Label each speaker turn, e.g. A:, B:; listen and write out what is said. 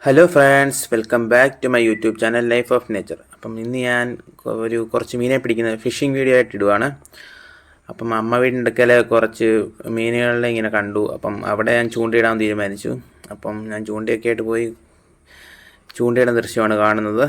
A: Hello friends, welcome back to my YouTube channel life of nature. അപ്പം ഇന്ന് ഞാൻ കുറച്ച് മീനെ പിടിക്കുന്ന ഫിഷിംഗ് വീഡിയോ ആയിട്ട് ഇടുവാണ്. അപ്പം അമ്മ വീടിൻ്റെ അടുക്കൽ കുറച്ച് മീനുകളെ ഇങ്ങനെ കണ്ടു. അപ്പം അവിടെ ഞാൻ ചൂണ്ടയിടാൻ തീരുമാനിച്ചു. അപ്പം ഞാൻ ചൂണ്ടയൊക്കെ ആയിട്ട് പോയി ചൂണ്ടയിടുന്ന ദൃശ്യമാണ് കാണുന്നത്.